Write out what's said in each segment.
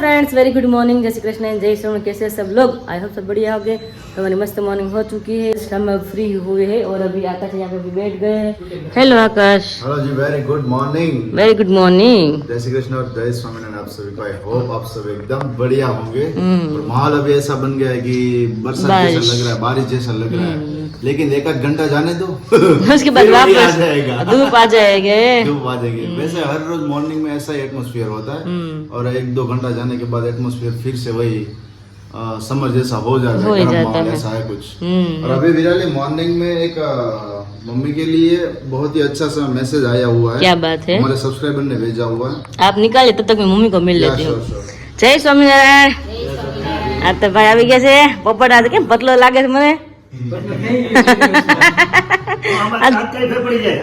Friends, very good morning. जय श्री कृष्ण, जय श्री राम। कैसे सब लोग? आई होप सब बढ़िया होंगे। तो हमारी मस्त मॉर्निंग हो चुकी है, हम अब फ्री हुए हैं और अभी आकाश यहाँ पे भी बैठ गए हैं। Hello Aakash. Hello ji, very good morning. Very good morning. जय श्री कृष्ण और जय स्वामीनारायण। आप सभी को आई होप आप सब एकदम बढ़िया होंगे। और माहौल अभी ऐसा बन गया है कि बरसात जैसा लग रहा है, बारिश जैसा लग रहा है। लेकिन एक आध घंटा जाने दो उसके बाद वापस धूप आ जाएगा। धूप आ जाएगी। वैसे हर रोज मॉर्निंग में ऐसा ही एटमोस्फियर होता है और एक दो घंटा जाने के बाद एटमोस्फियर फिर से वही समर जैसा हो जाता है, गर्म माहौल ऐसा है कुछ। और अभी विराली मॉर्निंग में एक मम्मी के लिए बहुत ही अच्छा सा मैसेज आया हुआ है। क्या बात है? हमारे सब्सक्राइबर ने भेजा हुआ है। आप निकाले तब तक मैं मम्मी को मिल लेती हूँ। जय स्वामीनारायण। आज तो भाई આવી ગયા છે પોપટ। आज કેમ પતલો લાગે છે મને?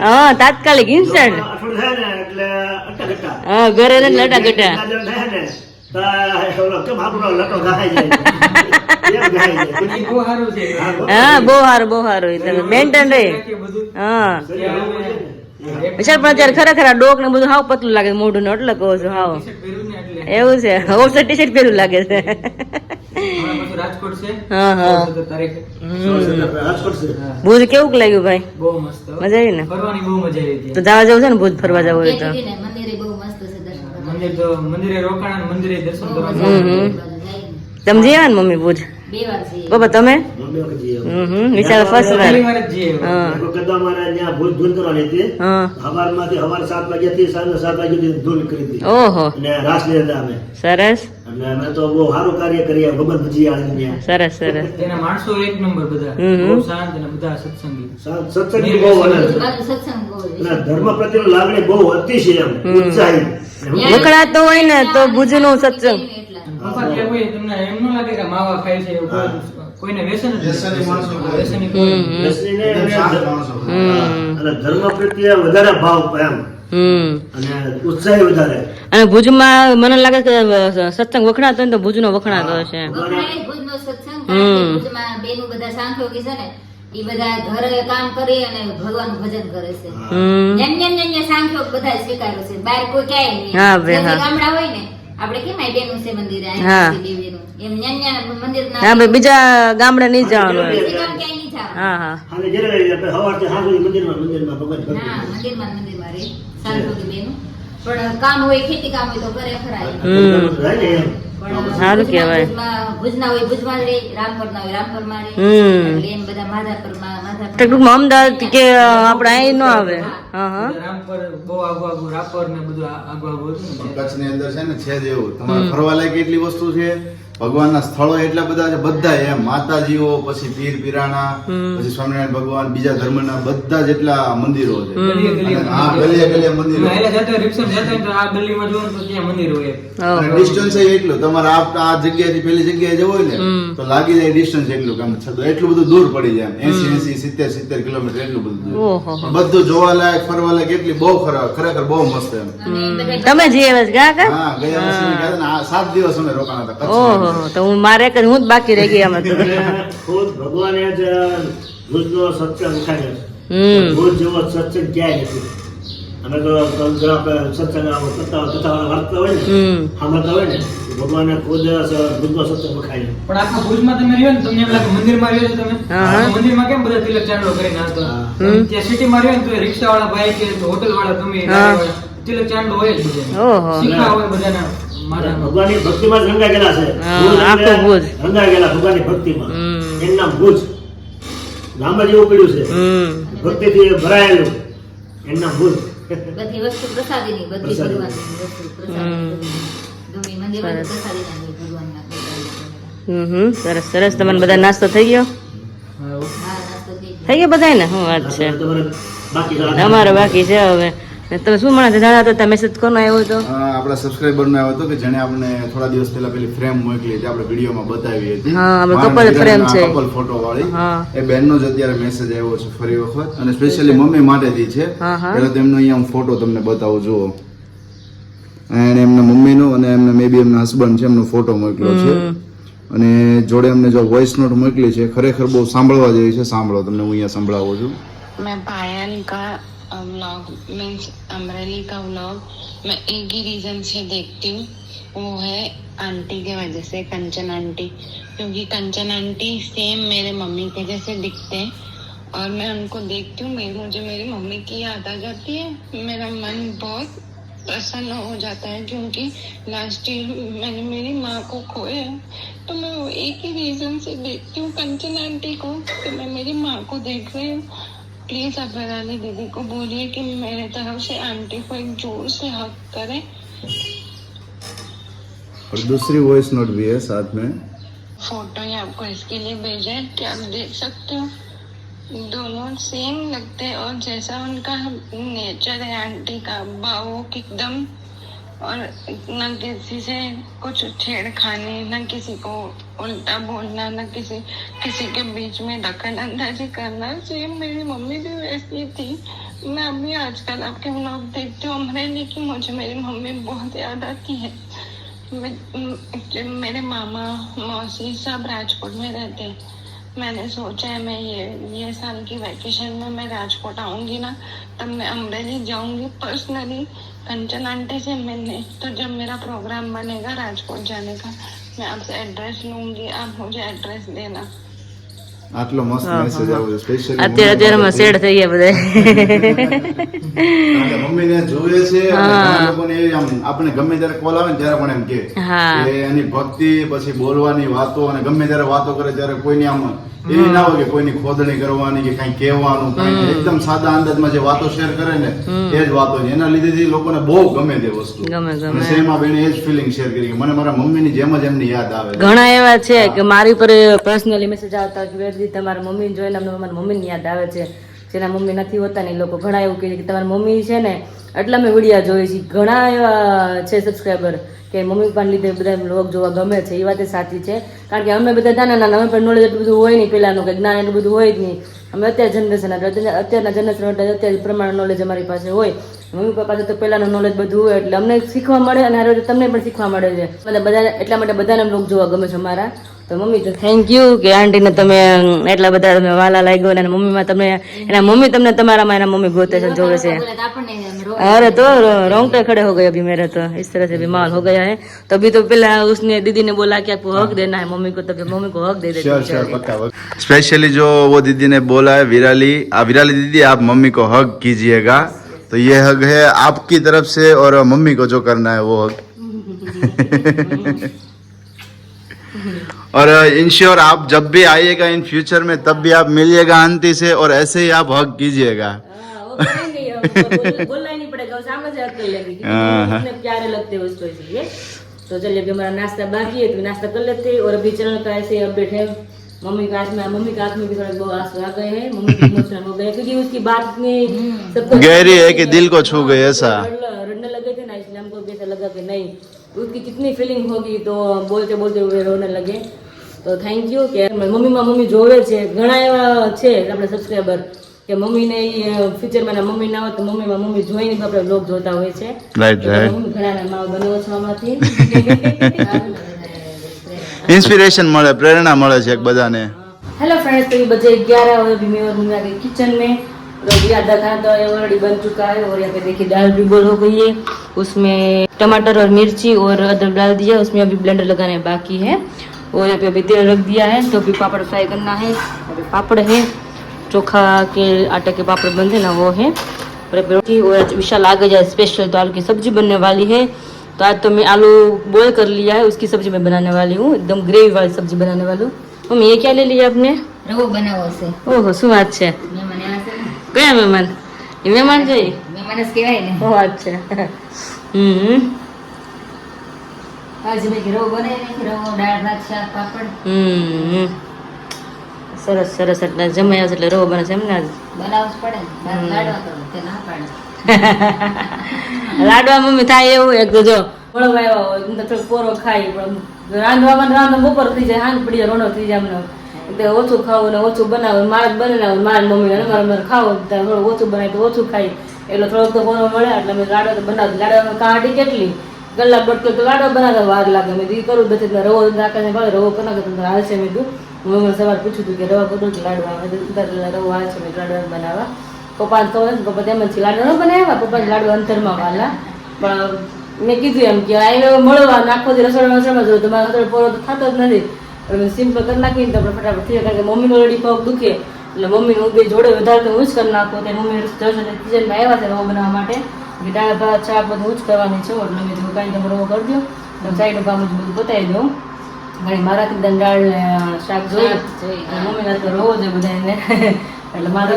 હા, તાત્કાલિક ઇન્સ્ટન્ટ। હા, ઘરે ને લટા ગટા। હા, બહુ સારું તમે મેન્ટેન રહે। હા, વિશાલ પણ અત્યારે ખરેખર આ ડોક ને બધું હાવ પતલું લાગે મોઢું ને, એટલે કહું છું હાવ એવું છે। ઓવરસાઇઝ ટી શર્ટ પહેરું લાગે છે। હા હા, ભુજ કેવું લાગ્યું ભાઈ? બહુ મસ્ત, મજા આવી ને? ફરવાની બહુ મજા આવી હતી। તો જવા જવું છે ને ભુજ ફરવા જવું હોય તો? મંદિરે રોકાણા, મંદિરે દર્શન કરવા। તમે જઈ આવ્યા ને મમ્મી ભુજ? બાબા તમે? વિચાર ફર્સ્ટ વાર। ઓહો, સરસ સરસ સરસ। તેના માણસો એક નંબર બધા, બહુ શાંત અને બધા સત્સંગી। ધર્મ પ્રત્યેનો લાગણી બહુ અતિશય ઉત્સાહી વખણાતો હોય ને તો ભુજ નું સત્સંગ। તમને એમ ન લાગે કે માવા ખાય છે એવું? કોઈને વ્યસન જ ધર્મ પ્રત્યે વધારે ભાવ એમ અને ઉત્સાહી વધારે। અને ભુજમાં મને લાગે કે સત્સંગ વખણાતો હોય ને તો ભુજ નો વખણાતો હશે। ઈ બધા ઘરે કામ કરી અને ભગવાનનું ભજન કરે છે। ન્યા સાંખ્યો બધા સ્વીકાર્યો છે, બહાર કોઈ ક્યાંય નહીં। ગામડા હોય ને આપણે કેમ આ બેનું છે મંદિર, દેવીનું એમ ન્યા મંદિરના હા ભાઈ, બીજા ગામડે નહીં જવાનું હોય। ક્યાંય નહીં જવાનું। હા હા, અને જ્યારે સવારથી સાંજ સુધી મંદિરમાં ભગવાન ભક્તિ ના મંદિરમાં રે સાંખ્યો બેનું। પણ કામ હોય, ખેતી કામ હોય તો કરે ખરા। સારું કહેવાય। ભુજના હોય ભુજમાં રે, રામપરના હોય રામપરમાં રે, એટલે એમ બધા માધાપરમાં ટૂંકમાં અમદાવાદ કે આપણે અહીં ન આવે। હા હા, રામપર બહુ આગુ રાપર ને બધું આગુ હતું ને। કચ્છની અંદર છે ને છે જ એવું, તમારે ફરવા લાયક એટલી વસ્તુ છે, ભગવાનના સ્થળો એટલા બધા છે, બધા એમ માતાજીઓ, પછી પીર પીરાણા, પછી સ્વામિનારાયણ ભગવાન, બીજા ધર્મના બધા જેટલા મંદિરો છે। હા, ગલીએ ગલીએ મંદિરો। રિક્ષા જતા તો આ ગલીમાં જોવો તો ત્યાં મંદિર હોય। ડિસ્ટન્સ એટલું તમારે આ જગ્યાએથી પેલી જગ્યાએ જવું હોય ને તો લાગી જાય ડિસ્ટન્સ એટલું, કામ એટલું બધું દૂર પડી જાય, 80 70 કિલોમીટર એટલું બધું દૂર। બધું જોવાલાયક ફરવાલાયક એટલી બહુ ખરેખર બહુ મસ્ત એમ। તમે જઈ આવ્યા છો? હા, ગયા વર્ષે ગયા હતા ને, 7 દિવસ અમે રોકાણા હતા ઓહો, તો હું મારે હું જ બાકી રહી ગઈ આમાં તો। ખુદ ભગવાને જ ભુજનો સત્સંગ ઉઠાડ્યો છે। ભુજ જેવો સત્સંગ ક્યાંય નથી। અમે તો સત્સંગ કથા વાર્તા હોય ને, સાંભળતા હોય ને, ભગવાને ખુદ ભુજનો સત્સંગ ઉઠાડ્યો। પણ આખા ભુજમાં તમે રહ્યો ને, તમને એમ લાગે મંદિરમાં રહ્યો છો તમે? મંદિરમાં કેમ બધા તિલક ચાંદલો કરીને આવતો? ત્યાં સિટીમાં રહ્યો ને તો રિક્ષા વાળા ભાઈ કે હોટલ વાળા તમે તિલક ચાંદલો હોય જ બધા, શીખા હોય બધાના। ભગવાનની ભક્તિમાં જ રંગાઈ ગયેલા છે, રંગાઈ ગયેલા ભગવાનની ભક્તિમાં। એનું નામ ભુજ, નામ જ એવું પડ્યું છે, ભક્તિથી ભરાયેલું, એનું નામ ભુજ। બધી વસ્તુ પ્રસાદીની, બધી ભગવાનની વસ્તુ પ્રસાદી, ગમે મંદિરમાં પ્રસાદી નાખી ભગવાનના। સરસ સરસ। તમને બધા નાસ્તો થઈ ગયો? થઈ ગયો બધાય ને? શું વાત છે, અમારે બાકી છે હવે। તમે શું મને જણાવતો હતા? મેસેજ કોનો આવ્યો હતો? આપણા સબસ્ક્રાઇબર નો આવ્યો હતો કે જેને આપણે થોડા દિવસ પહેલા પેલી ફ્રેમ મોકલી હતી, આપણે વિડીયોમાં બતાવી હતી। હા, આપણે કપલ ફ્રેમ છે, કપલ ફોટો વાળી। એ બેનનો જ અત્યારે મેસેજ આવ્યો છે ફરી વખત, અને સ્પેશિયલી મમ્મી માટેથી છે। પહેલા તેમનો અહીંયા હું ફોટો તમને બતાવું, જુઓ। અને એમના મમ્મીનો અને એમના મે બી એમના હસબન્ડ છે, એમનો ફોટો મોકલ્યો છે। અને જોડે અમને જો વોઇસ નોટ મોકલી છે, ખરેખર બહુ સાંભળવા જેવી છે। સાંભળો, તમને હું અહીંયા સંભળાવું છું। मैं पायल का व्लॉग मीन्स अमरेली का व्लॉग मैं एक ही रीजन से देखती हूँ, वो है आंटी के वजह से, कंचन आंटी। क्योंकि कंचन आंटी सेम मेरे मम्मी के जैसे दिखते हैं और मैं उनको देखती हूँ, मुझे मेरी मम्मी की याद आ जाती है। मेरा मन बहुत प्रसन्न हो जाता है क्योंकि लास्ट ईयर मैंने मेरी माँ को खोया, तो मैं वो एक ही रीजन से देखती हूँ कंचन आंटी को, तो मैं मेरी माँ को देख रही हूँ। प्लीज आप बराली दीदी को बोलिए कि मेरे तरफ से आंटी को एक जोर से हक करे। और दूसरी वॉइस नोट भी है साथ में। फोटो ही आपको इसके लिए भेजा है कि आप देख सकते हो, दोनों सेम लगते हैं और जैसा उनका नेचर है आंटी का, भावुक एकदम, और न किसी से कुछ छेड़खानी, न किसी को उल्टा बोलना, न किसी के बीच में दखल अंदाजी करना। सेम मेरी मम्मी भी वैसी थी। मैं अभी आजकल आपके व्लॉग देखती हूँ अमरेली की, मुझे मेरी मम्मी बहुत याद आती है। मेरे मामा मौसी सब राजकोट में रहते हैं। मैंने सोचा है मैं ये साल की वैकेशन में मैं राजकोट आऊंगी ना, तब मैं अमरेली जाऊंगी पर्सनली कंचन आंटी से मिलने। तो जब मेरा प्रोग्राम बनेगा राजकोट जाने का, मैं आपसे एड्रेस लूंगी, आप मुझे एड्रेस देना। આટલો મસ્ત મેસેજ આવ્યો સ્પેશિયલી અત્યારમાં શેડ થઈ ગયા બધા મમ્મીને જોવે છે અને ઘણા લોકોને આમ આપણે ગમે ત્યારે કોલ આવે ને ત્યારે પણ એમ કે એની ભક્તિ પછી બોલવાની વાતો અને ગમે ત્યારે વાતો કરે ત્યારે કોઈની આમ એવી ના હોય કે કોઈની ખોદણી કરવાની કે કઈ કહેવાનું કઈ એકદમ સાદા અંદાજમાં જે વાતો શેર કરે ને એ જ વાતો છે એના લીધેથી લોકોને બહુ ગમે તે વસ્તુ ગમે સેમા બેને એ જ ફિલિંગ શેર કરી કે મને મારા મમ્મીની જેમ જ એમની યાદ આવે ઘણા એવા છે કે મારી પર પર્સનલી મેસેજ આવતા કે વેરજી તમારા મમ્મીને જોઈને અમને મારી મમ્મીની યાદ આવે છે, જેના મમ્મી નથી હોતા ને એ લોકો ઘણા એવું કહે કે તમારી મમ્મી છે ને એટલા મેં વિડીયા જોઈ છે. ઘણા એવા છે સબસ્ક્રાઈબર કે મમ્મી પપ્પાને લીધે બધા વ્લોગ જોવા ગમે છે. એ વાત સાચી છે, કારણ કે અમે બધા નાના નાના, અમે પણ નોલેજ એટલું બધું હોય નહીં, પહેલાનું કે જ્ઞાન એટલું બધું હોય જ નહીં. અમે અત્યારે જનરેશન અત્યારના જનરેશન અત્યારે પ્રમાણે નોલેજ અમારી પાસે હોય. મમ્મી પપ્પા પાસે તો પહેલાનું નોલેજ બધું હોય એટલે અમને શીખવા મળે અને હારે તમને પણ શીખવા મળે છે. બધા એટલા માટે બધાને વ્લોગ જોવા ગમે છે અમારા. તો મમ્મી તો થેન્ક યુ કે આંટીને તમે એટલા બધા તમે વાલા લાગ્યો અને મમ્મીમાં તમને એના મમ્મી તમને તમારામાં એના મમ્મી ગોતે છે, જોવે છે. अरे तो रोंगटे खड़े हो गए अभी मेरे, तो इस तरह से बीमार हो गया है. तो अभी तो पहले उसने दीदी ने बोला कि आपको हक देना है मम्मी को, तो फिर मम्मी को हक दे देते. स्पेशली जो वो दीदी ने बोला है विराली दीदी आप मम्मी को हक कीजिएगा. तो ये हक है आपकी तरफ से और मम्मी को जो करना है वो हक. और इंश्योर आप जब भी आइएगा इन फ्यूचर में तब भी आप मिलिएगा आंटी से और ऐसे ही आप हक कीजिएगा. बोलना ही नहीं पड़ेगा, सामने से हक कर लेंगे कितने प्यारे लगते हैं उसको, इसलिए. तो चलिए अभी हमारा नाश्ता बाकी है तो नाश्ता कर लेते हैं. और अभी चैनल का ऐसे अपडेट है, मम्मी के हाथ में भी थोड़ा बहुत आंसू आ गए हैं. मम्मी भी इमोशनल हो गए क्योंकि उसकी बात में सबको गहरी है कि दिल को छू गई ऐसा. रोने लगे थे ना, इसलिए हमको भी ऐसा लगा कि नहीं उसकी कितनी फीलिंग होगी, तो बोलते बोलते हुए रोने लगे. तो थैंक यू કે મમ્મીમાં મમ્મી જોવે છે. ઘણા એવા છે આપણે સબસ્ક્રાઈબર કે મમ્મીને ફ્યુચરમાં મમ્મી ના હોય તો મમ્મીમાં મમ્મી જોઈને આપણે બ્લોગ જોતા હોય છે. રાઈટ મમ્મી ઘણા માવ બનાવો છો આમાંથી इंस्पिरेशन મળે, પ્રેરણા મળે છે એક બધાને. हेलो फ्रेंड्स, तो ये बजे 11 और अभी मैं और मम्मी आ गई किचन में. तो अभी आधा खाना तो ऑलरेडी बन चुका है. और यहाँ पे देखिए दाल भी बॉईल हो गई है, उसमें टमाटर और मिर्ची और अदरक डाल दिया, उसमें अभी ब्लेंडर लगाने बाकी है. और यहाँ पे अभी तेल रख दिया है, तो अभी पापड़ फ्राई करना है. अभी पापड़ है, चोखा के आटे के पापड़ बनते ना वो है. और रोटी और विशाल आगे जाए स्पेशल दाल की सब्जी बनने वाली है. तो आज तो मैं आलू बॉईल कर लिया है, उसकी सब्जी मैं बनाने वाली हूँ, एकदम ग्रेवी वाली सब्जी बनाने वाली हूँ. मम्मी ये क्या ले लिया आपने? રવો બનાવો છે. ઓહો શું વાત છે. મહેમાન આવ્યા છે ને. કયા મહેમાન? એ મહેમાન છે, મહેમાન જ કહેવાય ને. ઓ વાત છે. આજે મેં રવો બનાવી નાખી, રવો દાળ ભાત શાક પાપડ. સરસ સરસ. એટલે જમાઈ આવશે એટલે રવો બને છે એમ ને? આજ બનાવવું જ પડે ને, લાડવા કરો તે ના પાડે. લાડવા મમ્મી થાય એવું એક તો જો વળવા આવ્યા હોય તો થોડો પોરો ખાઈ, પણ રાંધવામાં બપોર થઈ જાય, હાંજ પડી જાય, રોનો થઈ જાય. અમને એટલે ઓછું ખાવું ને ઓછું બનાવું, મારે જ બનાવું, મારી મમ્મી મારે ખાવું થોડું ઓછું બનાવે તો ઓછું ખાઈ, એટલે થોડોક તો પોરો મળે. એટલે અમે લાડવા તો બનાવતી. લાડવામાં કાઢી કેટલી કલાક દોઢ કલાક લાડવા બનાવતા વાર લાગે. મેં દી કરું પછી રવો નાખે ભાવે રવો કરી નાખે તો હાલશે. મેં કીધું મમ્મી સવારે પૂછ્યું હતું કે રવા કરું કે લાડવા, રવો હાલશે મેં લાડવા બનાવવા. પપ્પા કહે પપ્પા તેમ જ લાડુ ન બનાવ્યા, પપ્પા લાડુ અંતરમાં વાલા. પણ મેં કીધું એમ કે આ મળવા આખો દી રસોડામાં જોયું તમારે રસોડો પૂરો તો થતો જ નથી. એટલે સિમ્પલ કરી નાખીને તો આપણે ફટાફટ થઈ જાય. કારણ કે મમ્મીનો ઓલરેડી પગ દુખે એટલે મમ્મીને હું બે જોડે વધારે તો હું જ કરી નાખું. ત્યારે મમ્મી કિચનમાં આવ્યા છે રવો બનાવવા માટે કે દાળ ભાત શાક બધું હું જ કરવાની છું. એટલે મેં કીધું કાંઈ તમે રવો કરી દો, સાઈડ કામ જ બધું બતાવી દઉં. ઘણી મારાથી દાળ શાક જોઈ મમ્મીને તો રવો છે બધાને એટલે મારે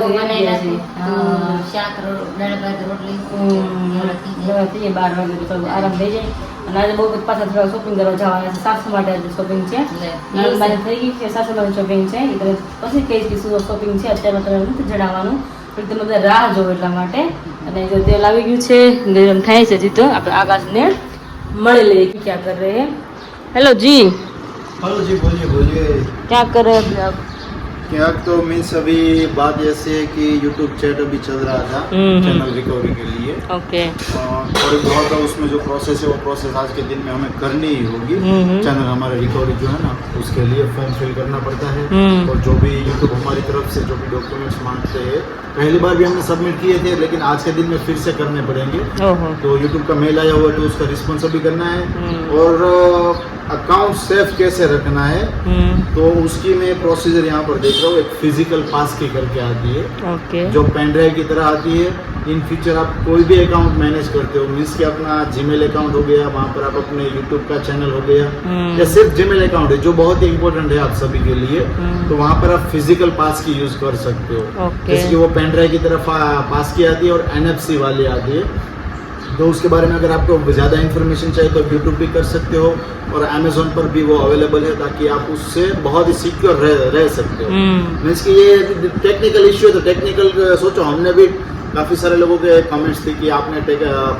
શાક દાળ ભાત રોટલી 12 વાગે તો થોડું આરામ થઈ જાય. અને આજે બહુ પાછા થોડા શોપિંગ કરવા જવાના છે. સાસુ માટે આજે શોપિંગ છે, નાની થઈ ગઈ છે, સાસુ માટે શોપિંગ છે. એ તમે પછી કહીશ કે શું શોપિંગ છે, અત્યારે તમે નથી જણાવવાનું, પણ તમે બધા રાહ જોવો એટલા માટે. અને જો તેલ આવી ગયું છે, ગરમ થાય છે. હજી તો આપણે આકાશને મળી લઈએ ક્યાં કર રહે. હેલો જી, हेलो जी, बोलिए बोलिए. क्या कर रहे हैं आप? क्या तो मीन्स अभी बात ऐसे है कि यूट्यूब चैट अभी चल रहा था चैनल रिकवरी के लिए. ओके. थोड़ी बहुत उसमें जो प्रोसेस है वो प्रोसेस आज के दिन में हमें करनी ही होगी. चैनल हमारा रिकवरी जो है ना उसके लिए फॉर्म फिल करना पड़ता है. और जो भी यूट्यूब हमारी तरफ से जो भी डॉक्यूमेंट्स मांगते हैं, पहली बार भी हमने सबमिट किए थे लेकिन आज के दिन में फिर से करने पड़ेंगे. तो यूट्यूब का मेल आया हुआ है तो उसका रिस्पॉन्स अभी करना है. और अकाउंट सेफ कैसे रखना है तो उसकी मैं प्रोसीजर यहाँ पर देख रहा हूँ. एक फिजिकल पास की करके आती है ओके. जो पेन ड्राइव की तरह आती है. इन फ्यूचर आप कोई भी अकाउंट मैनेज करते हो, मीन्स कि अपना जीमेल अकाउंट हो गया, वहाँ पर आप अपने यूट्यूब का चैनल हो गया या सिर्फ जीमेल अकाउंट है जो बहुत ही इंपॉर्टेंट है आप सभी के लिए, तो वहाँ पर आप फिजिकल पास की यूज कर सकते हो. जैसे कि वो पेन ड्राइव की तरफ पास की आती है और NFC वाली आती है. तो उसके बारे में अगर आपको ज़्यादा इन्फॉर्मेशन चाहिए तो यूट्यूब भी कर सकते हो और अमेजोन पर भी वो अवेलेबल है ताकि आप उससे बहुत ही सिक्योर रह सकते हो. मीन्स कि ये टेक्निकल इश्यू है तो टेक्निकल सोचो. हमने भी काफ़ी सारे लोगों के कमेंट्स थे कि आपने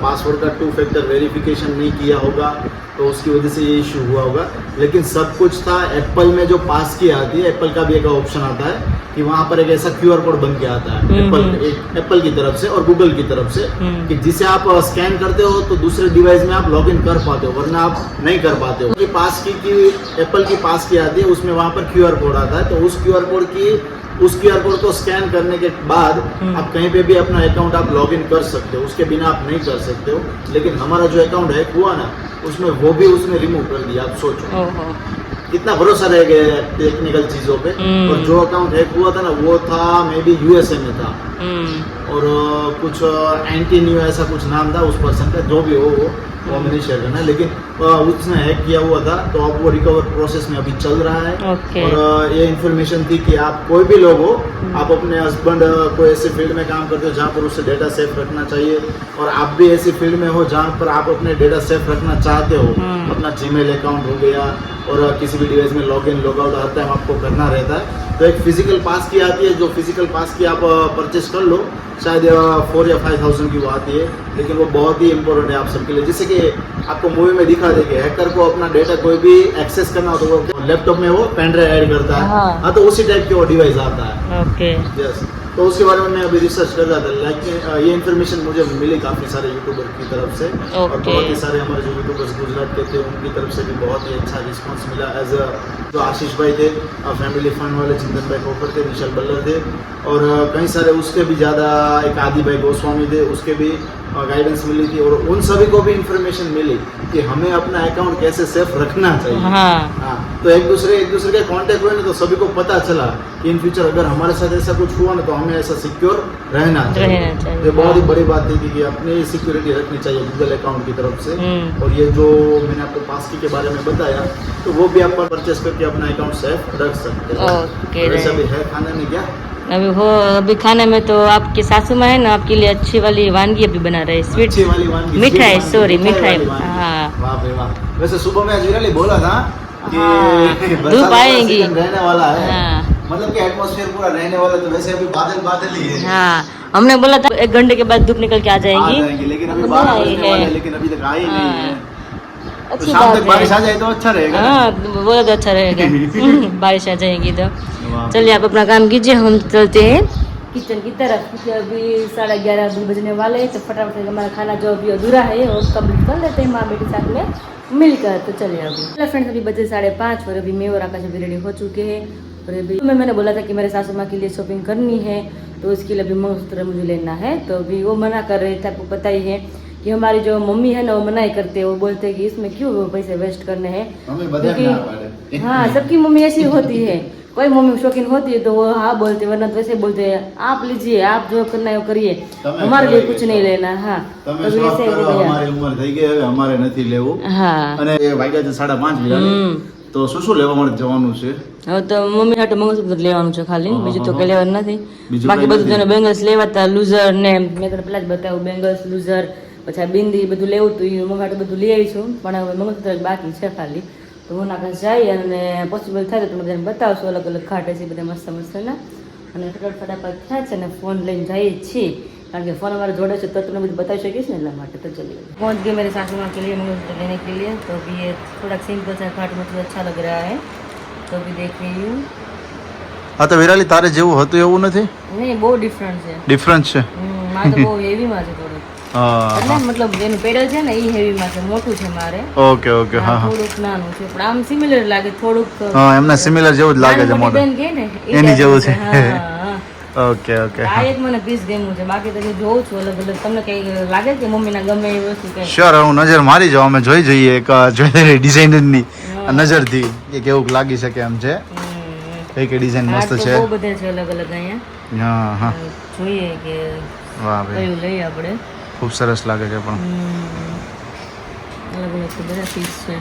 पासवर्ड का 2 फैक्टर वेरिफिकेशन नहीं किया होगा तो उसकी वजह से ये इशू हुआ होगा. लेकिन सब कुछ था. एप्पल में जो पास की आती है, एप्पल का भी एक ऑप्शन आता है कि वहाँ पर एक ऐसा QR कोड बन के आता है एप्पल की तरफ से और गूगल की तरफ से कि जिसे आप स्कैन करते हो तो दूसरे डिवाइस में आप लॉगिन कर पाते हो, वरना आप नहीं कर पाते हो. ये पास की एप्पल की पास की आती है, उसमें वहाँ पर QR कोड आता है. तो उस QR कोड को स्कैन करने के बाद आप कहीं पे भी अपना अकाउंट आप लॉगिन कर सकते हो. उसके बिना आप नहीं कर सकते हो. लेकिन हमारा जो अकाउंट हैक हुआ ना उसमें वो भी उसने रिमूव कर दिया. आप सोचो कितना भरोसा रह गया टेक्निकल चीजों पे. और जो अकाउंट हैक हुआ था ना वो था मे बी USA में था और कुछ एंटी न्यू ऐसा कुछ नाम था उस पर्सन का. जो भी हो वो हमें नहीं शेयर करना है. लेकिन उसने हैक किया हुआ था तो अब वो रिकवर प्रोसेस में अभी चल रहा है. और ये इन्फॉर्मेशन थी कि आप कोई भी लोग हो, आप अपने हस्बैंड कोई ऐसे फील्ड में काम करते हो जहाँ पर उससे डेटा सेफ रखना चाहिए और आप भी ऐसी फील्ड में हो जहाँ पर आप अपने डेटा सेफ रखना चाहते हो. अपना जीमेल अकाउंट हो गया और किसी भी डिवाइस में log in log out her time आपको करना रहता है. तो एक फिजिकल पास की आती है. जो फिजिकल पास की आप परचेस कर लो, शायद 4 या 5,000 की वो आती है. लेकिन वो बहुत ही इंपॉर्टेंट है आप सबके लिए. जैसे कि आपको मूवी में दिखा देंगे हैकर को अपना डेटा कोई भी एक्सेस करना हो तो वो लैपटॉप में वो पेन ड्राइव ऐड करता है. हाँ तो उसी टाइप के वो डिवाइस आता है. ओके. यस. तो उसके बारे में मैं अभी रिसर्च कर रहा था. लाइक ये इन्फॉर्मेशन मुझे मिली काफ़ी सारे यूट्यूबर की तरफ से और बहुत ही सारे हमारे जो यूट्यूबर्स गुजरात के थे उनकी तरफ से भी बहुत ही अच्छा रिस्पांस मिला. एज जो आशीष भाई थे फैमिली फंड वाले, चिंतन भाई खोकर थे, विशाल बल्लर थे और कई सारे उसके भी ज़्यादा एक आदि भाई गोस्वामी थे, उसके भी गाइडेंस मिली थी. और उन सभी को भी इन्फॉर्मेशन मिली कि हमें अपना अकाउंट कैसे सेफ रखना चाहिए. हाँ तो एक दूसरे के कांटेक्ट हुए ना तो सभी को पता चला कि इन फ्यूचर अगर हमारे साथ ऐसा कुछ हुआ ना तो हमें ऐसा सिक्योर रहना चाहिए. ये बहुत ही बड़ी बात थी कि अपनी सिक्योरिटी रखनी चाहिए गूगल अकाउंट की तरफ से. और ये जो मैंने आपको पासकी के बारे में बताया तो वो भी आप परचेस करके अपना अकाउंट सेफ रख सकते हो. ऐसा भी है खाने में क्या अभी खाने में तो आपके सासू माँ है ना आपके लिए अच्छी वाली वानगी अभी बना रहे. स्वीट वाली वानगी, मिठाई, सॉरी मिठाई. हाँ वाह भाई वाह. वैसे सुबह में अजमेर बोला था कि धूप आएगी रहने वाला है. हाँ. मतलब कि एटमॉस्फेयर पूरा रहने वाला. तो वैसे अभी बादल ही है. हाँ हमने बोला था 1 घंटे के बाद धूप निकल के आ जाएगी. लेकिन अभी बारिश होने वाला है लेकिन अभी तक आई नहीं है. अच्छी तो शाम तक बारिश आ जाए तो अच्छा रहेगा. हाँ बहुत अच्छा रहेगा. बारिश आ जाएगी तो चलिए आप अपना काम कीजिए, हम चलते हैं किचन की तरफ. क्योंकि अभी 11:30 बजने वाले हैं तो फटाफट हमारा खाना जो अभी अधूरा है वो कंप्लीट कर लेते हैं माँ बेटी साथ में मिलकर. तो चलिए अभी हेलो फ्रेंड्स, अभी बजे 5:30 और अभी मैं और आकाश अभी रेडी हो चुके हैं. और अभी मैंने बोला था कि मेरे सासू माँ के लिए शॉपिंग करनी है तो उसके लिए भी मंगलसूत्र मुझे लेना है। तो अभी वो मना कर रहे थे, आपको पता ही है कि हमारी जो मम्मी है ना वो मना ही करते हैं, वो बोलते हैं कि इसमें क्यों वो पैसे वेस्ट करने हैं, मम्मी बधाई ना पाड़े। हाँ सबकी मम्मी ऐसी होती है, कोई मम्मी शौकीन होती है तो वो हाँ बोलते, वरना तो वैसे बोलते हैं आप लीजिए, आप जो करना है वो करिए, हमारे लिए कुछ नहीं लेना। हाँ તમે શોખ કરો, અમારી ઉંમર થઈ ગઈ હવે અમારે નથી લેવું। હા અને એ વાગ્યા છે 5:30 વિરાલી, તો શું લેવા માટે જવાનું છે? હવે તો મમ્મી હાટુ મંગળસૂત્ર લેવાનું છે ખાલી, બીજું તો કઈ લેવાનું નથી। બીજું બાકી કંઈ બધું નથી? તને બેંગલ્સ લેવા હતા, લૂઝર ને મેં તને પેલા જ બતાવ્યું, બેંગલ્સ લૂઝર પછી આ બિંદી બધું લેવું હતું, એ મમ્મી હાટુ બધું લઈ આવી છું, પણ હવે મંગળસૂત્ર જ બાકી છે ખાલી। તો હું નાખા જઈ અને પોસિબલ થાય તો તમે બધાને બતાવશો, અલગ અલગ ખાટે છે બધા મસ્ત મસ્તના, અને ફટાફટ થાય છે ને ફોન લઈને જઈએ છીએ, કારણ કે फोन हमारे जोड़े से तो तुमने मुझे बता सकीस ना, माटे तो चलिए पहुंच गए मेरे सासू माँ के लिए मंगलसूत्र लेने के लिए। तो अभी ये थोड़ा सिंपल सा खाट मतलब अच्छा लग रहा है, तो अभी देख रही हूँ। હા તો વિરાલી તારે જેવું હતું એવું નથી? नहीं बहुत डिफरेंट है, ડિફરન્સ છે? माँ तो वो हेवी में है थोड़ું, હા એટલે મતલબ એનું પેડલ છે ને એ હેવી માં છે, મોટું છે મારે, ઓકે ઓકે હા હા થોડુંક નાનું છે, પણ આમ સિમિલર લાગે થોડુંક, હા એમને સિમિલર જેવું જ લાગે છે નાની મોટી મોડલ બેન કહે ને એ એની જેવું type છે। નું હા, હા। ઓકે ઓકે આ એક મને પીસ ગમ્યું છે, બાકી તો જે જોઉં છું અલગ અલગ, તમને કઈ લાગે કે મમ્મીના ગમે એ વસ્તુ કઈ? શ્યોર હું નજર મારી જાઉં, અમે જોઈ જઈએ એક જ્વેલરી ડિઝાઇનરની નજરથી કે કેવું લાગી શકે એમ છે, કઈ કઈ ડિઝાઇન હા, મસ્ત તો છે। બહુ બધા છે અલગ અલગ અહીંયા, હા હા જોઈએ કે વાહ ભાઈ કયું લઈએ આપણે। ખૂબ સરસ લાગે છે પણ અલગ અલગ તો બધા પીસ છે,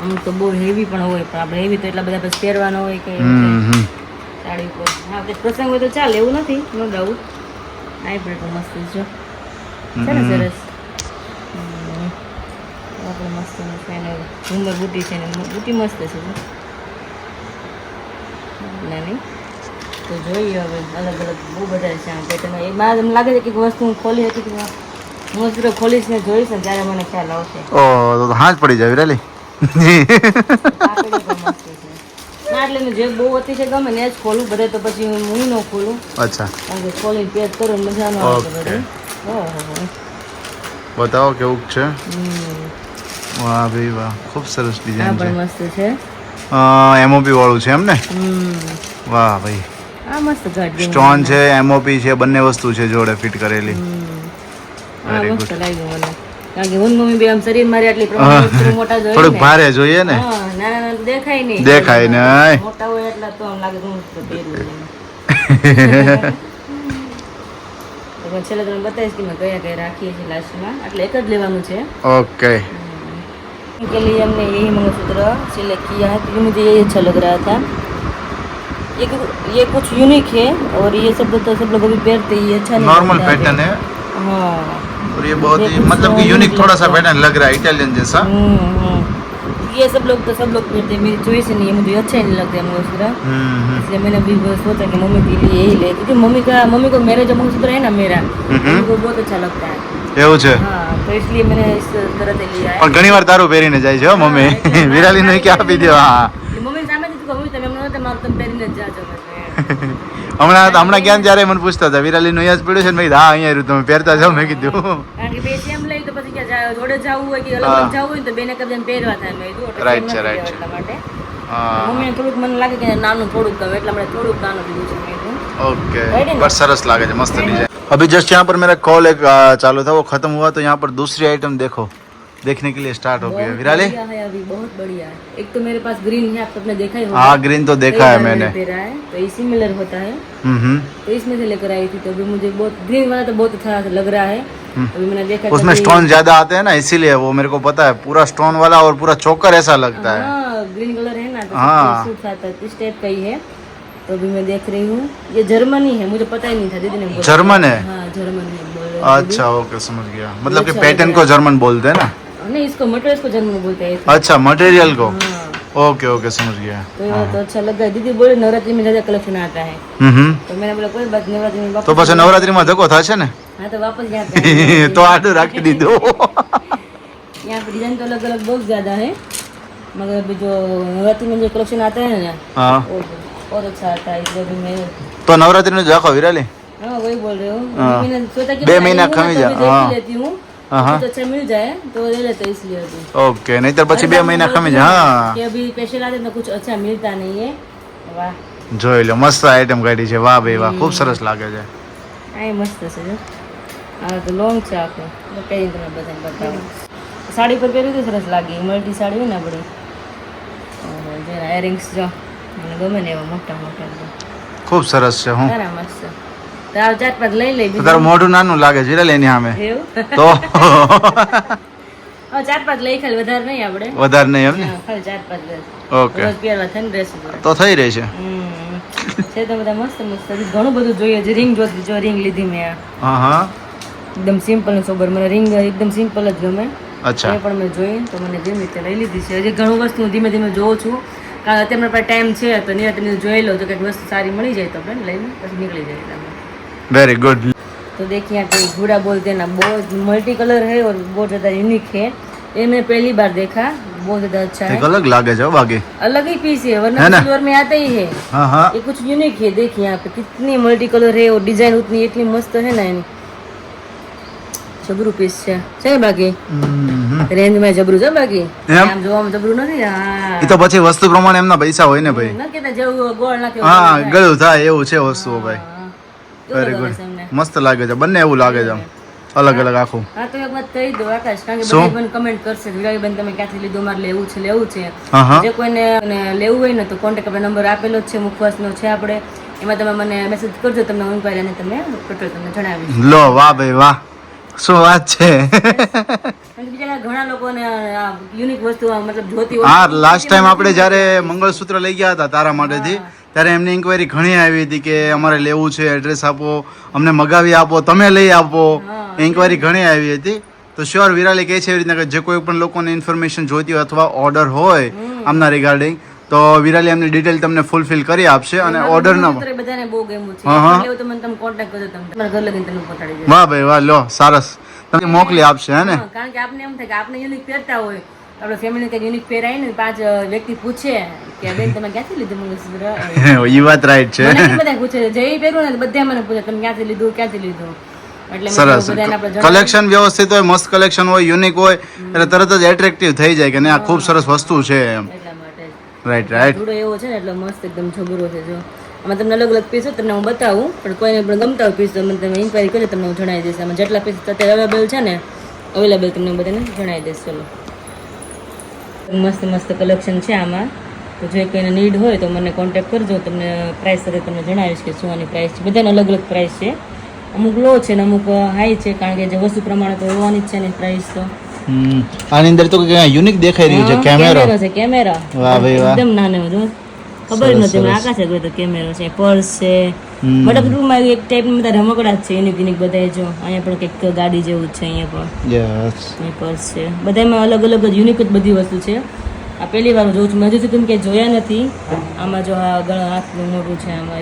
અમુક તો બહુ હેવી પણ હોય, પણ આપણે હેવી તો એટલા બધા પછી પહેરવાના હોય કે હમ સાડી ઉપર, હા કંઈક પ્રસંગ હોય તો ચાલે એવું નથી, નો ડાઉટ। આ પણ તો મસ્ત છે, છે ને સરસ, આપણે મસ્ત છે ને ઝુમર બુટી છે ને બુટી મસ્ત છે નાની। તો જોઈએ હવે અલગ અલગ બહુ બધા છે આમ પેટર્ન, એ બાદ એમ લાગે છે કે વસ્તુ હું ખોલી હતી કે હું જરા ખોલીશ ને જોઈશ ને ત્યારે મને ખ્યાલ આવશે। ઓ તો હાથ પડી જાય વિરાલી। કાપડી પણ મસ્ત છે ના, એટલે મેં જે બહુ અતિશય ગમે ને એ જ ખોલું, બધે તો પછી હું ન ખોલું, અચ્છા કારણ કે ખોલીને પેક કરો ને મજા ન આવે બધે। ઓહો બતાવો કેવું છે? હમ વાહ ભાઈ વાહ ખૂબ સરસ આ ડિઝાઇન છે। પણ મસ્ત છે। એમઓપી વાળું છે એમ ને? વાહ ભાઈ આ મસ્ત ઘાટ સ્ટોન છે, એમઓપી છે, બંને વસ્તુ છે જોડે ફિટ કરેલી। આ મસ્ત લાગ્યું મને, કારણ કે હું મમ્મી બે આમ શરીર મારી આટલી પ્રમાણે વસ્તુ મોટા જોઈએ થોડુંક ને, ભારે જોઈએ ને, હા નાના નાના તો દેખાય નહીં, દેખાય નહીં। મોટા હોય એટલા તો આમ લાગે હું તો પહેરું એમ। તો પણ છેલ્લે તમને બતાવીશ કે મેં કયા કયા રાખીએ છીએ લાસ્ટમાં, એટલે એક જ લેવાનું છે। ओके के लिए हमने यही मंगलसूत्र सिलेक्ट किया है क्योंकि मुझे ये अच्छा लग रहा था, ये कुछ यूनिक है और ये सब तो सब लोग अभी पहनते ही अच्छा नहीं नॉर्मल लगता है। पैटर्न है हाँ और ये बहुत ये ही कुछ मतलब कि यूनिक unique थोड़ा सा लगता है। पैटर्न लग रहा है इटालियन जैसा। ये सब लोग पहनते हैं, मेरी चॉइस नहीं है, मुझे अच्छा नहीं लगता है मंगलसूत्र, इसलिए मैंने अभी सोचा कि मम्मी के लिए यही ले, क्योंकि मम्मी को मेरा जो मंगलसूत्र है ना मेरा, मम्मी को बहुत अच्छा लगता है। એવું છે हाँ तो इसलिए मैंने इस तरह से लिया है। પણ ઘણી વાર તારું પહેરીને જાય છે હો મમ્મી। વિરાલી ને કે આપી દો। હા મમ્મી સામે જ કહું તમે એમ નહોતા મારું તમે પહેરીને જ જાજો એટલે હમણાં ક્યાં ત્યારે મને પૂછતા હતા વિરાલી નું અહીંયા જ પડ્યું છે ને મેં કીધું હા અહીંયા રહ્યું તમે પહેરતા જાઓ મેં કીધું। કારણ કે બે સેમ લઈ તો પછી ક્યાં જોડે જવું હોય કે અલગ અલગ જવું હોય ને તો બેને કબજન પહેરવા થાય મેં કીધું એટલે Right same છે, નથી right લેવા છે। એટલા માટે હા મમ્મીને થોડુંક મને લાગે કે નાનું થોડુંક ગમે એટલા માટે થોડુંક નાનું લીધું છે મેં કીધું। ओके Right है ना? पर सरस लागे है मस्त डिजाइन। अभी जस्ट यहाँ पर मेरा कॉल एक चालू था वो खत्म हुआ तो यहाँ पर दूसरी आइटम देखो देखने के लिए स्टार्ट हो गई है बहुत विराली। बढ़िया है, अभी बहुत बढ़िया है। एक तो मेरे पास ग्रीन है, आप सबने देखा ही होगा। हाँ ग्रीन तो देखा कई है बार मैंने। पहना है तो ये सिमिलर होता है, तो इसमें से लेकर आई थी, तो अभी मुझे बहुत ग्रीन वाला तो बहुत अच्छा लग रहा है। अभी मैंने देखा उसमें स्टोन ज्यादा आते हैं ना इसीलिए वो मेरे को पता है पूरा स्टोन वाला और पूरा चोकर ऐसा लगता है। हाँ ग्रीन कलर है ना तो हाँ। सूट आता है, इस टाइप का ही है। तो अभी मैं देख रही हूँ ये जर्मनी है, मुझे पता ही नहीं था, दीदी ने बोला। जर्मन है? हाँ जर्मन है बोल रहे हैं अच्छा ओके समझ गया मतलब कि अच्छा पैटर्न लग को रहा जर्मन बोलते हैं ना। दीदी। नहीं इसको मटेरियल को जर्मन बोलते हैं। अच्छा मटेरियल को हाँ ओके ओके समझ गया। तो ये तो अच्छा लगा। दीदी बोले नवरात्रि में ज्यादा कलेक्शन आता है, तो मैंने बोला कोई बात नवरात्रि में वापस તો પછી નવરાત્રીમાં ધક્કો થશે ને हाँ तो वापस यहाँ पे आएंगे। તો આડું રાખી દીધું। यहाँ पे डिजाइन तो अलग अलग बहुत ज्यादा है, मगर अभी जो नवरात्रि में जो कलेक्शन आता है ना हाँ वो बहुत अच्छा आता है, इसलिए अभी मैं તો નવરાત્રીનું જ રાખો વિરાલી। हाँ वही बोल रहे हो। हाँ। मैंने सोचा कि बे मैं आई महीना हूँ ना, खमी तो जा, अभी देख हाँ। ही लेती हूँ, हाँ। कुछ अच्छा मिल जाए तो ले लेते हैं, इसलिए अभी ઓકે નહીતર પછી બે हर बार મહિના मैं ખમી बोलती જાય। हूँ હા कि अभी स्पेशल आते तो कुछ अच्छा मिलता नहीं है। वाह જોઈ લો મસ્ત આઈટમ કાઢી છે વાહ ભાઈ વાહ ખૂબ સરસ લાગે છે। આ મસ્ત છે જો આ તો લોંગ છે આખો કઈ તમે બધાને બતાવો સાડી પર પહેર્યું તો સરસ લાગી મલ્ટી સાડી હોય ને આપણી જે ઇયરિંગ્સ જો મને ગમે ને એવા મોટા મોટા ખૂબ સરસ છે હું સારા મસ્ત તો આ 4-5 લઈ લઈ તારું મોઢું નાનું લાગે છે રે લેની સામે એવું તો 4-5 લઈ ખાલી વધારે નહીં આપણે વધારે નહીં એમ ને હા, ખાલી 4-5 લઈ ઓકે રોજ પહેરવા થઈને ડ્રેસ તો થઈ રહી છે છે તો બધા મસ્ત મસ્ત હજી ઘણું બધું જોઈએ છે રિંગ જોતી જો રિંગ લીધી મેં હા હા એકદમ સિમ્પલ ને સોબર મને રિંગ એકદમ સિમ્પલ જ ગમે અચ્છા એ પણ મેં જોઈ તો મને ગમી તે લઈ લીધી છે હજી ઘણું વસ્તુ હું ધીમે ધીમે જોઉં છું કારણ કે અત્યારે પાસે ટાઈમ છે તો નિરાતે જોઈ લો તો કંઈક વસ્તુ સારી મળી જાય તો આપણે લઈને પછી નીકળી જાય તમે वेरी गुड तो देखिए यहाँ पे घोड़ा बोलते हैं ना बहुत मल्टी कलर है और बहुत ज़्यादा यूनिक है ये मैं पहली बार देखा बहुत ज़्यादा अच्छा है एक अलग लागे जाओ बाकी अलग ही पीस है है वरना ना? सिल्वर में आता ही है हाँ हाँ ये कुछ यूनिक है देखिए यहाँ पे कितनी मल्टी कलर है और डिजाइन उतनी इतनी मस्त है ना એની જબરું પીસ છે બાકી રેન્જ માં જબરું છે બાકી એમ? આમ જોવામાં જબરું નથી હા એ તો પછી વસ્તુ પ્રમાણે એમના પૈસા હોય ને ભાઈ ન કેતા જેવું ગોળ નાખ્યો હા ગળું થાય એવું છે વસ્તુઓ ભાઈ કેવું વેરી લાગે ગુડ છે અમને? મસ્ત લાગે છે બંને એવું લાગે છે આમ અલગ અલગ આખું હા તો એક વાત કહી દો આકાશ કારણ કે શું? બધા મને કમેન્ટ કરશે વિરાગીબેન તમે ક્યાંથી લીધું મારે લેવું છે હા હા જે કોઈને લેવું હોય ને તો કોન્ટેક્ટ આપણે નંબર આપેલો જ છે મુખવાસનો છે આપણે એમાં તમે મને મેસેજ કરજો તમને ઇન્ક્વાયરી અને તમે ટોટલ તમને જણાવીશ લો વાહ ભાઈ વાહ શું વાત છે કારણ કે બીજા ઘણા લોકોને યુનિક વસ્તુ મતલબ જોતી હોય હા લાસ્ટ ટાઈમ આપણે જ્યારે મંગળસૂત્ર લઈ ગયા હતા તારા માટેથી ત્યારે એમની ઇન્ક્વાયરી ઘણી આવી હતી કે અમારે લેવું છે એડ્રેસ આપો અમને મગાવી આપો તમે લઈ આપો ઇન્ક્વાયરી ઘણી આવી હતી તો શ્યોર વિરાલી કહે છે એવી રીતના કે જે કોઈ પણ લોકોને ઇન્ફોર્મેશન જોઈતી હોય અથવા ઓર્ડર હોય આમના રિગાર્ડિંગ તો વિરાલી એમની ડિટેલ તમને ફૂલફિલ કરી આપશે અને ઓર્ડર ન મંગળસૂત્ર એ બધાને બહુ ગમ્યું છે હા, હા. લેવું તો મને તમે કોન્ટેક્ટ કરજો તમે તમારા ઘર લગીને તમને પહોંચાડી દેજો વાહ ભાઈ વાહ લો સરસ તમને મોકલી આપશે હે ને હા, કારણ કે આપને એમ થાય કે આપણે યુનિક પહેરતા હોય આપણે ફેમિલી કંઈક યુનિક પહેરાય ને 5 વ્યક્તિ પૂછે કે બેન તમે ક્યાંથી લીધું મંગળસૂત્ર એ વાત રાઈટ છે મને કેમ બધા પૂછે છે જે પહેરું ને બધા મને પૂછે તમે ક્યાંથી લીધું એટલે મેં સરસ બધાને આપણે જણાવ્યું. કલેક્શન વ્યવસ્થિત હોય મસ્ત કલેક્શન હોય યુનિક હોય એટલે તરત જ એટ્રેક્ટિવ થઈ જાય કે ને આ ખૂબ સરસ વસ્તુ છે એમ એટલા માટે જ. રાઈટ રાઈટ જુડો એવો છે ને એટલે મસ્ત એકદમ જબરો છે જો આમાં તમને અલગ અલગ પીસ તમને હું બતાવું પણ કોઈને પણ ગમતા હોય પીસ તો મને તમે ઇન્ક્વાયરી કરજો તમને હું જણાવી દઈશ આમાં જેટલા પીસ અત્યારે અવેલેબલ છે ને અવેલેબલ તમને હું બધાને જણાવી દઈશ ચલો મસ્ત મસ્ત કલેક્શન છે આમાં તો જે કોઈને નીડ હોય તો મને કોન્ટેક્ટ કરજો તમને પ્રાઇસ સાથે તમને જણાવીશ કે શું આની પ્રાઇસ છે બધાને અલગ અલગ પ્રાઇસ છે અમુક લો છે ને અમુક હાઈ છે કારણ કે જે વસ્તુ પ્રમાણે તો હોવાની જ છે ને પ્રાઇસ તો આની અંદર તો યુનિક દેખાઈ રહ્યું છે કેમેરો છે કેમેરા વાહ ભાઈ વાહ એકદમ નાનો જો ખબર જ નથી મને આકાશ જ તો કેમેરો છે પર્સ છે મતલબ રૂમમાં એક ટાઈપના બધા રમકડા જ છે યુનિક યુનિક બધા જો અહીંયા પણ કંઈક ગાડી જેવું જ છે અહીંયા પણ યસ અહીં પર્સ છે બધામાં અલગ અલગ જ યુનિક જ બધી વસ્તુ છે આ પહેલી વાર હું જોઉં છું મેં હજુ સુધી તમે ક્યાંય જોયા નથી આમાં જો આ ગળા હાથનું મોટું છે આમાં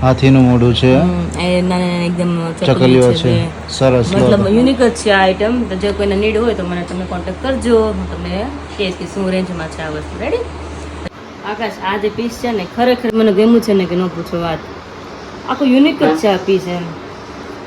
હાથીનું મોઢું છે એ નાના નાના એકદમ ચકલીઓ છે બે. સરસ લો મતલબ યુનિક જ છે આ આઈટમ તો જો કોઈને નીડ હોય તો મને તમે કોન્ટેક્ટ કરજો હું તમને કહીશ કે શું રેન્જમાં છે આ વસ્તુ રેડી આકાશ આ જે પીસ છે ને ખરેખર મને ગમ્યું છે ને કે ન પૂછો વાત આખું યુનિક જ છે આ પીસ એમ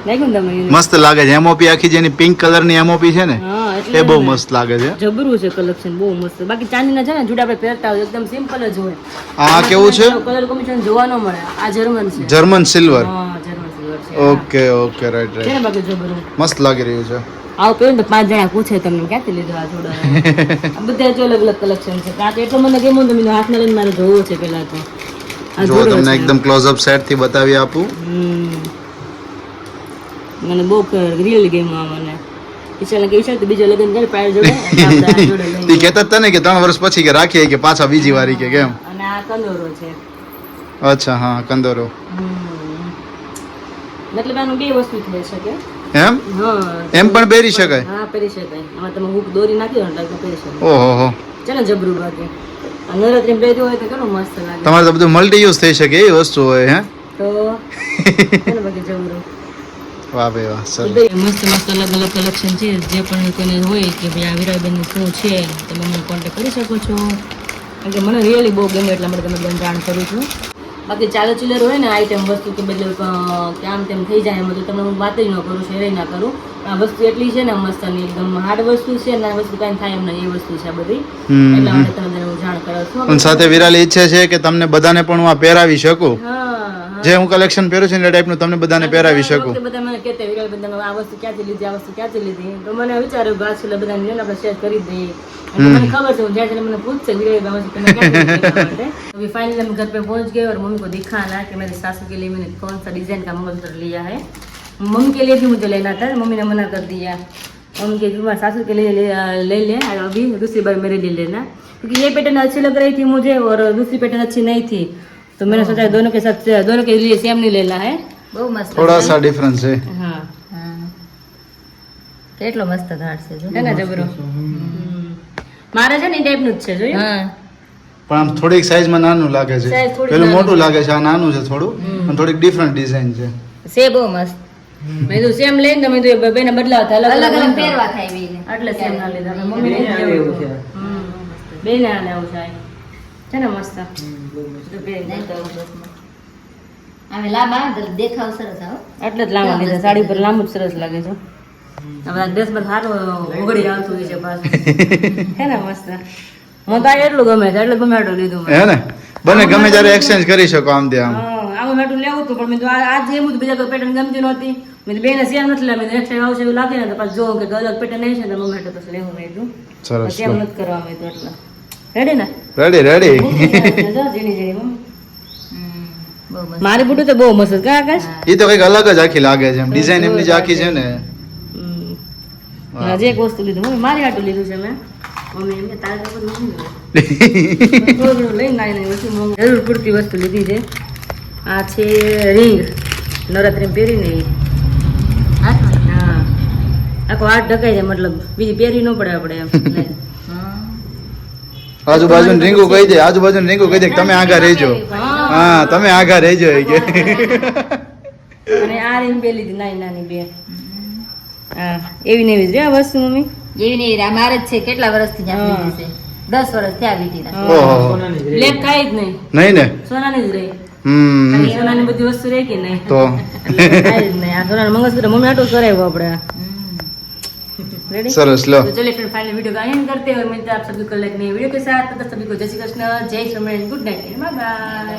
લાગ્યું ને તમને unique? મસ્ત લાગે છે એમઓપી આખી જેની પિંક કલરની એમઓપી છે ને હા એ એટલે બહુ મસ્ત લાગે છે જબરું છે કલેક્શન બહુ મસ્ત બાકી ચાંદીના છે ને જુડા આપણે પહેરતા હોય એકદમ સિમ્પલ જ હોય આ કેવું છે કલર કોમ્બિનેશન જોવા ન મળે આ જર્મન છે જર્મન સિલ્વર હા જર્મન સિલ્વર છે ઓકે ઓકે રાઈટ છે રાઈટ ને બાકી જબરું મસ્ત લાગી રહ્યું છે આવું પહેરું ને તો 5 જણા પૂછે તમને ક્યાંથી લીધો આ જોડા આ બધા જો અલગ અલગ કલેક્શન છે કાં તો એટલો મને ગમ્યું ને તો મેં હાથમાં લઈને મારે જોવો છે પેલા તો આ જો જોડો તમને છે. એકદમ ક્લોઝઅપ સેટ થી બતાવી આપું મને બહુ રિયલ ગેમ આ મને ઈચ્છા લાગે ઈચ્છા તો બીજો લગ્ન કરે પાયર જોડે એટલે આપણે આ જોડે લઈ તે કહેતા હતા ને કે 3 વર્ષ પછી કે રાખીએ કે પાછા બીજી વારી કે કેમ અને આ કંદોરો છે અચ્છા હા કંદોરો મતલબ આનું બે વસ્તુ થઈ શકે એમ હા એમ પણ પહેરી શકાય હા પહેરી શકાય આમાં તમે હુક દોરી નાખી હોય ને તો પહેરી શકાય ઓહો હો ચાલો જબરું બાકી આ નવરાત્રી પહેર્યું હોય તો કેટલું મસ્ત લાગે તમારે તો બધું મલ્ટી યુઝ થઈ શકે એવી વસ્તુ હોય હે તો ચાલો બાકી જબરું વાહ ભાઈ વાહ સરસ મસ્ત મસ્ત અલગ અલગ કલેક્શન છે જે પણ કોઈને હોય કે ભાઈ આ વિરાબેનનું શું છે તમે મને કોન્ટેક્ટ કરી શકો છો કારણ કે મને રિયલી બહુ ગમે એટલા માટે તમે બધાને જાણ કરું છું બાકી ચાલો ચિલર હોય ને આઈટમ વસ્તુ કે બધું કે આમ તેમ થઈ જાય એમાં તો તમને હું વાત જ ન કરું શેર ના કરું આ વસ્તુ એટલી છે ને મસ્તની એકદમ હાર્ડ વસ્તુ છે ને આ વસ્તુ કાંઈ થાય એમ નહીં એ વસ્તુ છે આ બધી એટલા માટે તમને હું જાણ કરું છું પણ સાથે વિરાલી ઈચ્છે છે કે તમને બધાને પણ હું આ પહેરાવી શકું હા જે હું કલેક્શન પહેરું છું એ ટાઈપનું તમને બધાને પહેરાવી શકું. બધા મને કહેતા વિરાજ બધા આ વસ્તુ ક્યાંથી લીધી, આ વસ્તુ ક્યાંથી લીધી, તો મને વિચાર્યું કે આજકાલ બધાને લઈને આપણે શેર કરી દઈએ. અને મને ખબર છે જ્યાં મને પૂછશે વિરાજ આ વસ્તુ તમે ક્યાંથી લીધી માટે. अभी फाइनली हम घर पे पहुंच गए और मम्मी को दिखाना कि मेरे सासू के लिए मैंने कौन सा डिजाइन का मंगलसूत्र लिया है. मम्मी के लिए भी मुझे लेना था, मम्मी ने मना कर दिया. मम्मी के तुम्हारे सासू के लिए ले ले और अभी दूसरी बार मेरे लिए लेना, क्योंकि ये पैटर्न अच्छी लग रही थी मुझे और दूसरी पैटर्न अच्छी नहीं थी, तो मैंने सोचा दोनों के साथ दोनों के लिए सेम नहीं लेना है. બહુ મસ્ત થોડા સા ડિફરન્સ છે. हाँ કેટલો મસ્ત ઘાટ છે જો. है ना जबरो. મારે છે ને એ ટાઈપનું જ છે જોયું. હા પણ આમ થોડીક સાઈઝમાં નાનું લાગે છે, Size થોડી પેલું નાની મોટું લાગે છે, આ નાનું છે થોડું અને થોડીક ડિફરન્ટ ડિઝાઇન છે. છે બહુ મસ્ત. મેં તો સેમ લઈને તમે તો બેને બદલાવતા અલગ અલગ અલગ પહેરવા થાય બેને. એટલે સેમ ના લીધા હવે મમ્મી ને એવું છે. બેને આને આવું થાય છે ને મસ્ત. તો બેન નહીં તો બસમાં. આમે લાંબા દેખાવ સરસ આવો. એટલે જ લાંબા લીધા, સાડી પર લાંબુ જ સરસ લાગે છે. હવે આ ડ્રેસ પર સારું ઉઘડી આવતું હોય છે પાછું. હે ને મસ્ત. હું તો આ એટલું ગમે છે એટલે ગમે એટલું લીધું મેં. હે ને બને ગમે ત્યારે એક્સચેન્જ કરી શકો આમ ત્યાં. હા, આવું મેટું લેવું હતું પણ મેં તો આજ એમ જ બીજા કોઈ પેટર્ન ગમતી નહોતી. મેં તો બેને સેમ નથી લાવી, મેં એક્સ્ટ્રા આવશે એવું લાગે ને તો પાછું જોઉં કે અલગ પેટર્ન નહીં છે તો મમ્મી તો પછી લેવું મેં કીધું. સરસ સેમ નથી કરવા મેં તો એટલે રેડી ને. Ready ready. જો ઝીણી ઝીણી મમ્મી. બહુ મસ્ત. મારી બુટું તો બહુ મસ્ત છે, કા આકાશ? એ તો કઈક અલગ જ આખી લાગે છે, ડિઝાઇન એમની જે આખી છે ને. હજી એક વસ્તુ લીધું મમ્મી, મારી આટલું લીધું છે મેં. મમ્મી એમને તારે તો બધું નથી લીધું. થોડું ઘણું લઈને નાની નાની વસ્તુ મમ્મી જરૂર પૂરતી વસ્તુ લીધી છે. આ છે રિંગ, નવરાત્રિમાં પહેરીને એ. હાથમાં. હા, આખો હાથ ઢકાઈ જાય, મતલબ બીજી પહેરી ન પડે આપણે એમ. આજુબાજુ રીંગુ કહી દે, આજુબાજુ રીંગુ કહી દે કે તમે આગા રહેજો. હા તમે આગા રહેજો એ કે. અને આ રિંગ બે લીધી નાની નાની બે. હા એવી ને એવી જ રે આ વસ્તુ મમ્મી. એવી નહીં આ મારે જ છે. કેટલા વર્ષથી જ્યાં લીધી છે? 10 વર્ષ થયા વીટીના. ઓહો. સોનાની જ રહી. બ્લેક કાંઈ જ નહીં, નહીં ને. સોનાની જ રહી. હમ સોનાની બધી વસ્તુ રહી કે નહીં? તો એટલે કાંઈ જ નહીં. આ સોનાનું મંગળસૂત્ર મમ્મી આટલું કરાવ્યું આપણે. रेडी? સરસ લો. तो चलिए फ्रेंड फाइनल वीडियो का एंड करते हैं और मिलते हैं आप सभी को लाइक नए वीडियो के साथ. तब तक सभी को जय श्री कृष्ण, जय Shri good night, bye bye.